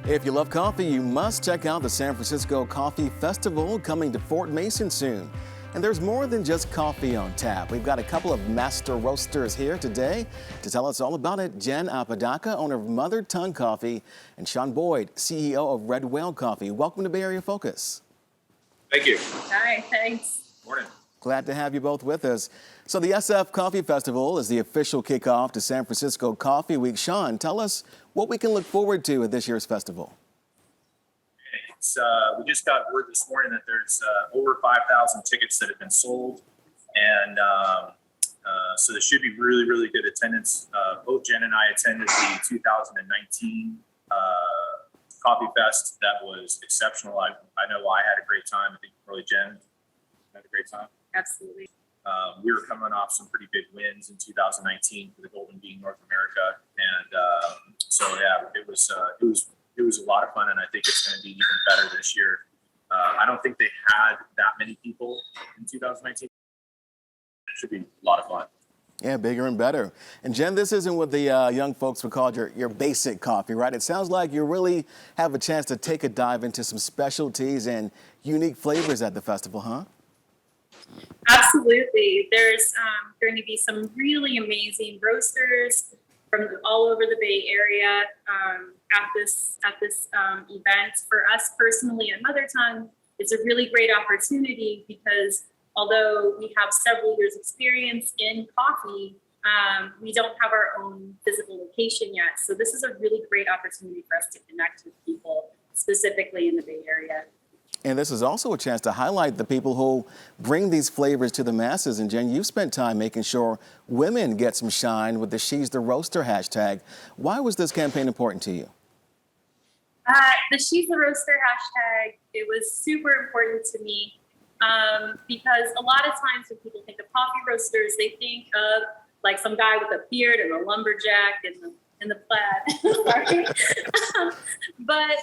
If you love coffee, you must check out the San Francisco Coffee Festival coming to Fort Mason soon. And there's more than just coffee on tap. We've got a couple of master roasters here today to tell us all about it. Jen Apodaca, owner of Mother Tongue Coffee, and Sean Boyd, CEO of Red Whale Coffee. Welcome to Bay Area Focus. Thank you. Hi, thanks. Morning. Glad to have you both with us. So the SF Coffee Festival is the official kickoff to San Francisco Coffee Week. Sean, tell us what we can look forward to at this year's festival. We just got word this morning that there's over 5,000 tickets that have been sold. And so there should be really, really good attendance. Both Jen and I attended the 2019 Coffee Fest. That was exceptional. I know I had a great time. I think probably Jen had a great time. Absolutely. We were coming off some pretty big wins in 2019 for the Golden Bean North America. And so, yeah, it was a lot of fun, and I think it's going to be even better this year. I don't think they had that many people in 2019. It should be a lot of fun. Yeah, bigger and better. And Jen, this isn't what the young folks would call your basic coffee, right? It sounds like you really have a chance to take a dive into some specialties and unique flavors at the festival, huh? Absolutely. There's going to be some really amazing roasters from all over the Bay Area at this event. For us personally at Mother Tongue, it's a really great opportunity because although we have several years experience in coffee, we don't have our own physical location yet. So this is a really great opportunity for us to connect with people specifically in the Bay Area. And this is also a chance to highlight the people who bring these flavors to the masses. And Jen, you've spent time making sure women get some shine with the She's the Roaster hashtag. Why was this campaign important to you? The She's the Roaster hashtag, it was super important to me because a lot of times when people think of coffee roasters, they think of like some guy with a beard and a lumberjack and the plaid. Sorry. But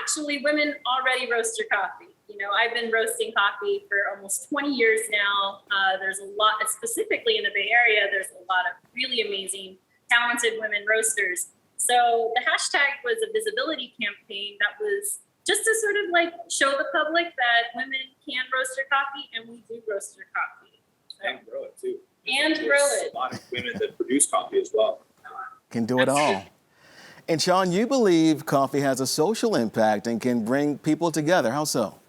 actually, women already roast your coffee. You know, I've been roasting coffee for almost 20 years now. There's a lot, specifically in the Bay Area, there's a lot of really amazing, talented women roasters. So the hashtag was a visibility campaign that was just to sort of like show the public that women can roast their coffee, and we do roast their coffee. And grow it, too. And There's grow it. A lot of women that produce coffee as well. Can do it all. And Sean, you believe coffee has a social impact and can bring people together. How so?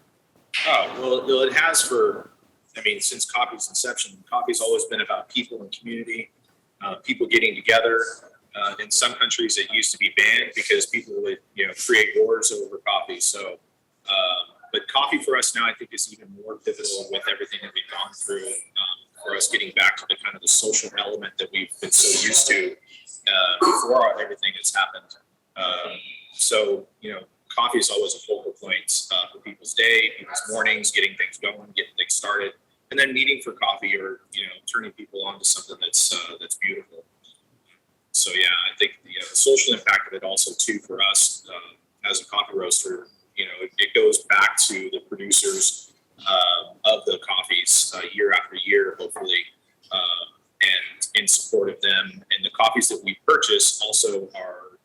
Oh, well, it has since coffee's inception. Coffee's always been about people and community, people getting together. In some countries, it used to be banned because people would, create wars over coffee. So, but coffee for us now, I think, is even more pivotal with everything that we've gone through. For us getting back to the social element that we've been so used to before everything has happened. So, coffee is always a focal point for people's day, people's mornings, getting things going, getting things started, and then meeting for coffee or, turning people on to something that's beautiful. So, yeah, I think the social impact of it also, too, for us as a coffee roaster, it goes back to the producers of the coffees year after year, hopefully, and in support of them. And the coffees that we purchase also are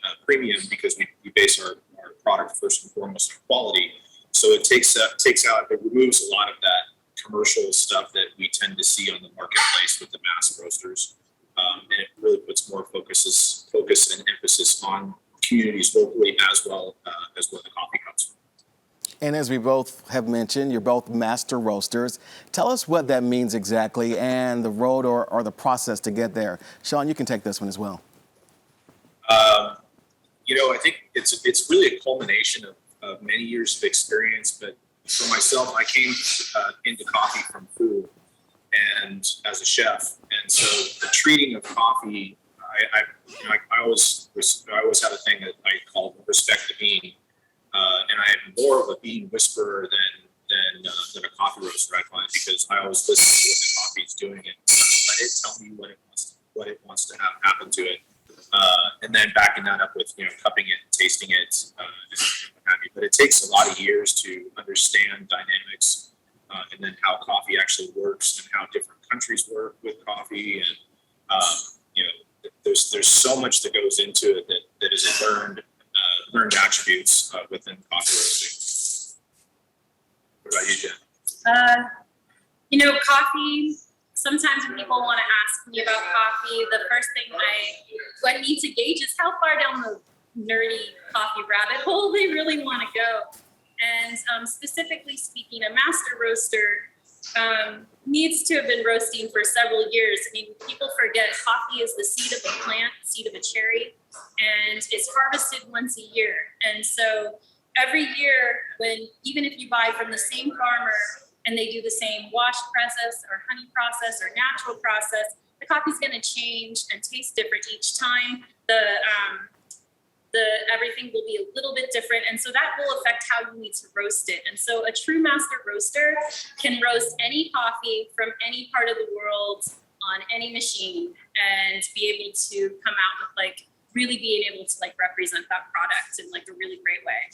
at a premium because we base our product first and foremost on quality. So it it removes a lot of that commercial stuff that we tend to see on the marketplace with the mass roasters. And it really puts more focus and emphasis on communities locally as well as where the coffee comes from. And as we both have mentioned, you're both master roasters. Tell us what that means exactly and the road or the process to get there. Sean, you can take this one as well. I think it's really a culmination of many years of experience. But for myself, I came into coffee from food and as a chef. And so the treating of coffee, I always have a thing that I call respect the bean. And I am more of a bean whisperer than a coffee roaster, I find, because I always listen to what the coffee is doing and let it tell me what it wants to have happen to it, and then backing that up with cupping it, tasting it, and what have you. But it takes a lot of years to understand dynamics, and then how coffee actually works and how different countries work with coffee, and there's so much that goes into it that is learned learned attributes within coffee roasting. What about you, Jen? Coffee. Sometimes when people want to ask me about coffee, the first thing I need to gauge is how far down the nerdy coffee rabbit hole they really want to go. And specifically speaking, a master roaster needs to have been roasting for several years. I mean, people forget coffee is the seed of a plant, seed of a cherry, and it's harvested once a year. And so every year, even if you buy from the same farmer and they do the same wash process or honey process or natural process, the coffee's going to change and taste different each time. Everything will be a little bit different, and so that will affect how you need to roast it. And so a true master roaster can roast any coffee from any part of the world on any machine and be able to come out with really being able to represent that product in a really great way.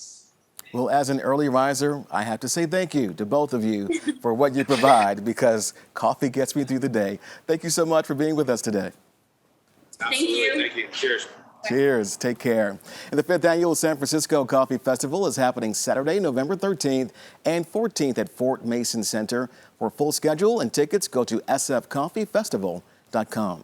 Well, as an early riser, I have to say thank you to both of you for what you provide, because coffee gets me through the day. Thank you so much for being with us today. Absolutely. Thank you. Cheers. Cheers. Take care. And the 5th Annual San Francisco Coffee Festival is happening Saturday, November 13th and 14th at Fort Mason Center. For full schedule and tickets, go to sfcoffeefestival.com.